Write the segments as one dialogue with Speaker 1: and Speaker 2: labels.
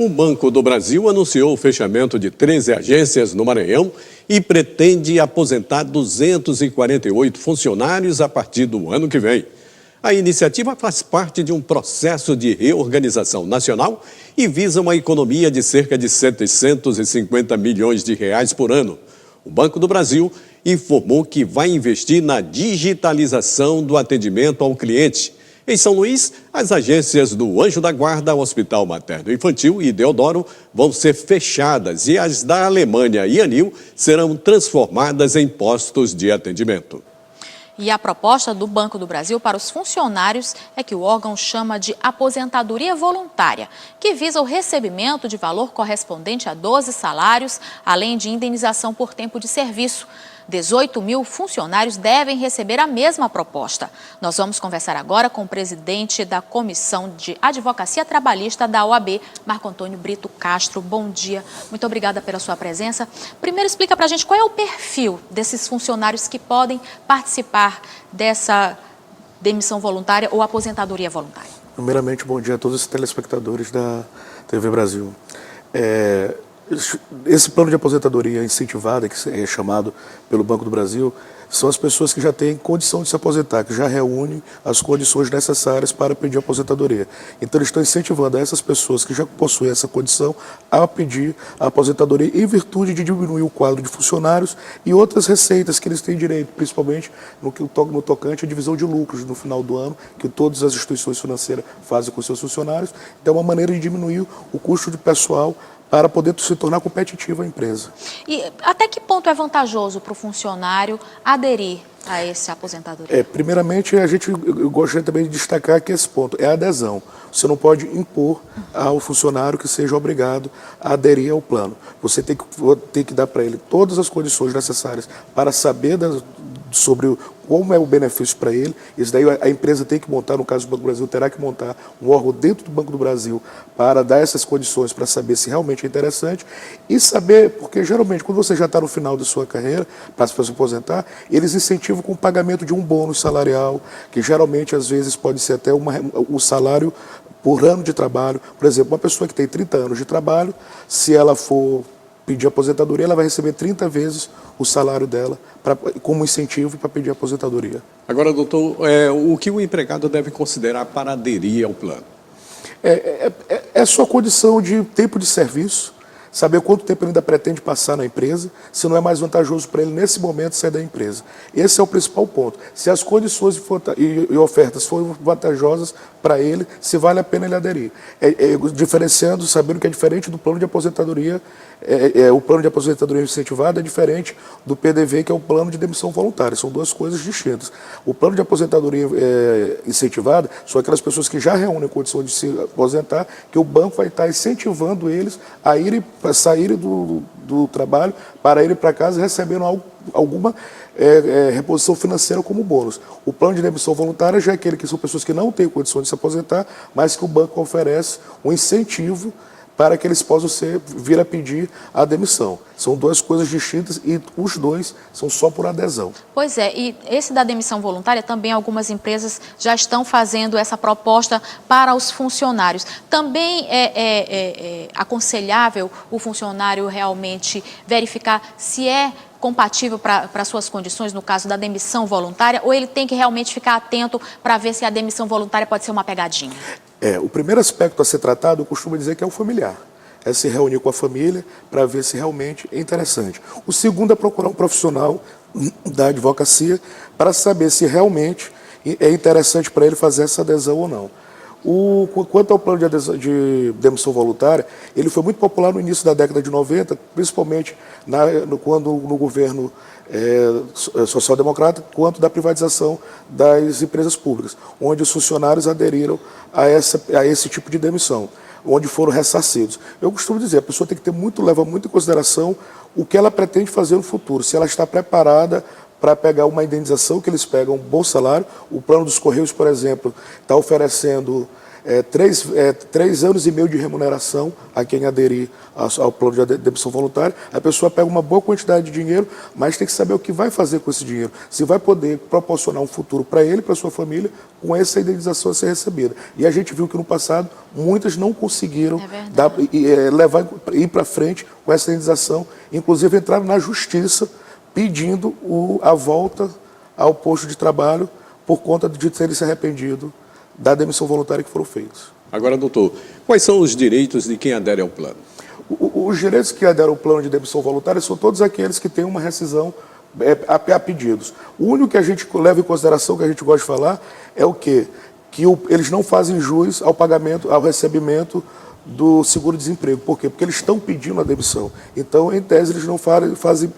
Speaker 1: O Banco do Brasil anunciou o fechamento de 13 agências no Maranhão e pretende aposentar 248 funcionários a partir do ano que vem. A iniciativa faz parte de um processo de reorganização nacional e visa uma economia de cerca de 750 milhões de reais por ano. O Banco do Brasil informou que vai investir na digitalização do atendimento ao cliente. Em São Luís, as agências do Anjo da Guarda, Hospital Materno Infantil e Deodoro vão ser fechadas e as da Alemanha e Anil serão transformadas em postos de atendimento.
Speaker 2: E a proposta do Banco do Brasil para os funcionários é que o órgão chama de aposentadoria voluntária, que visa o recebimento de valor correspondente a 12 salários, além de indenização por tempo de serviço. 18 mil funcionários devem receber a mesma proposta. Nós vamos conversar agora com o presidente da Comissão de Advocacia Trabalhista da OAB, Marco Antônio Brito Castro. Bom dia, muito obrigada pela sua presença. Primeiro, explica para a gente qual é o perfil desses funcionários que podem participar dessa demissão voluntária ou aposentadoria voluntária.
Speaker 3: Primeiramente, bom dia a todos os telespectadores da TV Brasil. Esse plano de aposentadoria incentivada, que é chamado pelo Banco do Brasil, são as pessoas que já têm condição de se aposentar, que já reúnem as condições necessárias para pedir aposentadoria. Então, eles estão incentivando essas pessoas que já possuem essa condição a pedir a aposentadoria em virtude de diminuir o quadro de funcionários e outras receitas que eles têm direito, principalmente no tocante à divisão de lucros no final do ano, que todas as instituições financeiras fazem com seus funcionários. Então, é uma maneira de diminuir o custo de pessoal para poder se tornar competitiva a empresa.
Speaker 2: E até que ponto é vantajoso para o funcionário aderir a essa aposentadoria?
Speaker 3: Primeiramente, eu gostaria também de destacar que esse ponto é a adesão. Você não pode impor ao funcionário que seja obrigado a aderir ao plano. Você tem que dar para ele todas as condições necessárias para saber sobre como é o benefício para ele. Isso daí a empresa tem que montar, no caso do Banco do Brasil, terá que montar um órgão dentro do Banco do Brasil para dar essas condições, para saber se realmente é interessante e saber, porque geralmente quando você já está no final da sua carreira, para se aposentar, eles incentivam com o pagamento de um bônus salarial, que geralmente às vezes pode ser até um salário por ano de trabalho. Por exemplo, uma pessoa que tem 30 anos de trabalho, se ela for pedir aposentadoria, ela vai receber 30 vezes o salário dela como incentivo para pedir aposentadoria.
Speaker 1: Agora, doutor, o que o empregado deve considerar para aderir ao plano?
Speaker 3: É sua condição de tempo de serviço, saber quanto tempo ele ainda pretende passar na empresa, se não é mais vantajoso para ele nesse momento sair da empresa. Esse é o principal ponto. Se as condições e ofertas forem vantajosas para ele, se vale a pena ele aderir. Diferenciando, sabendo que é diferente do plano de aposentadoria, o plano de aposentadoria incentivada é diferente do PDV, que é o plano de demissão voluntária. São duas coisas distintas. O plano de aposentadoria incentivada são aquelas pessoas que já reúnem condição de se aposentar, que o banco vai estar incentivando eles a saírem do trabalho para irem para casa recebendo alguma reposição financeira como bônus. O plano de demissão voluntária já é aquele que são pessoas que não têm condição de se aposentar, mas que o banco oferece um incentivo para que eles possam vir a pedir a demissão. São duas coisas distintas e os dois são só por adesão.
Speaker 2: Pois é, e esse da demissão voluntária também algumas empresas já estão fazendo essa proposta para os funcionários. Também é aconselhável o funcionário realmente verificar se é compatível para suas condições, no caso da demissão voluntária, ou ele tem que realmente ficar atento para ver se a demissão voluntária pode ser uma pegadinha?
Speaker 3: O primeiro aspecto a ser tratado, eu costumo dizer que é o familiar. É se reunir com a família para ver se realmente é interessante. O segundo é procurar um profissional da advocacia para saber se realmente é interessante para ele fazer essa adesão ou não. Quanto ao plano de demissão voluntária, ele foi muito popular no início da década de 90, principalmente quando no governo social-democrata, quanto da privatização das empresas públicas, onde os funcionários aderiram a esse tipo de demissão, onde foram ressarcidos. Eu costumo dizer, a pessoa tem que levar muito em consideração o que ela pretende fazer no futuro, se ela está preparada para pegar uma indenização que eles pegam, um bom salário. O plano dos Correios, por exemplo, está oferecendo 3 anos e meio de remuneração a quem aderir ao plano de demissão voluntária. A pessoa pega uma boa quantidade de dinheiro, mas tem que saber o que vai fazer com esse dinheiro. Se vai poder proporcionar um futuro para ele e para sua família com essa indenização a ser recebida. E a gente viu que no passado muitas não conseguiram ir para frente com essa indenização, inclusive entraram na justiça pedindo a volta ao posto de trabalho por conta de terem se arrependido da demissão voluntária que foram feitos.
Speaker 1: Agora, doutor, quais são os direitos de quem adere ao plano?
Speaker 3: Os direitos que aderem ao plano de demissão voluntária são todos aqueles que têm uma rescisão a pedidos. O único que a gente leva em consideração, que a gente gosta de falar, é o quê? Que eles não fazem jus ao pagamento, ao recebimento do seguro-desemprego. Por quê? Porque eles estão pedindo a demissão. Então, em tese, eles não fazem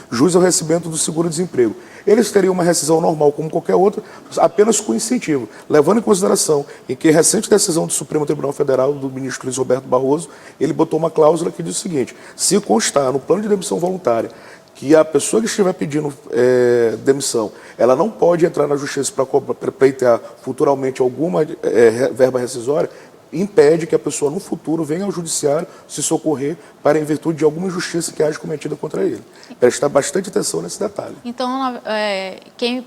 Speaker 3: jus ao recebimento do seguro-desemprego. Eles teriam uma rescisão normal, como qualquer outra, apenas com incentivo, levando em consideração em que a recente decisão do Supremo Tribunal Federal, do ministro Luiz Roberto Barroso, ele botou uma cláusula que diz o seguinte: se constar no plano de demissão voluntária que a pessoa que estiver pedindo demissão, ela não pode entrar na justiça para pleitear futuramente alguma verba rescisória, impede que a pessoa no futuro venha ao judiciário se socorrer para em virtude de alguma injustiça que haja cometida contra ele. Prestar bastante atenção nesse detalhe.
Speaker 2: Então, quem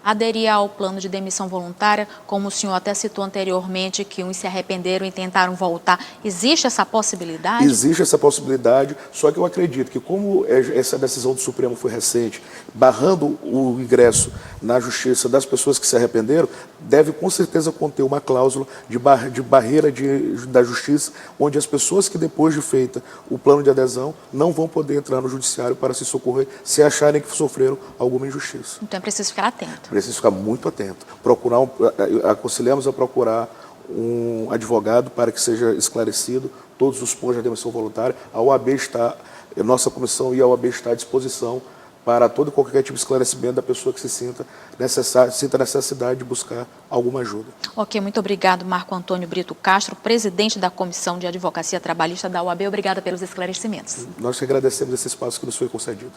Speaker 2: aderir ao plano de demissão voluntária, como o senhor até citou anteriormente, que uns se arrependeram e tentaram voltar, existe essa possibilidade?
Speaker 3: Existe essa possibilidade, só que eu acredito que como essa decisão do Supremo foi recente, barrando o ingresso na justiça das pessoas que se arrependeram, deve com certeza conter uma cláusula de barreira da justiça, onde as pessoas que depois de feita o plano de adesão não vão poder entrar no judiciário para se socorrer se acharem que sofreram alguma injustiça.
Speaker 2: Então é preciso ficar atento.
Speaker 3: Precisa ficar muito atento. Aconselhamos a procurar um advogado para que seja esclarecido todos os pontos da demissão voluntária. A nossa comissão e a OAB está à disposição para todo e qualquer tipo de esclarecimento da pessoa que se sinta necessidade de buscar alguma ajuda.
Speaker 2: Ok, muito obrigado, Marco Antônio Brito Castro, presidente da Comissão de Advocacia Trabalhista da OAB. Obrigada pelos esclarecimentos.
Speaker 3: Nós que agradecemos esse espaço que nos foi concedido.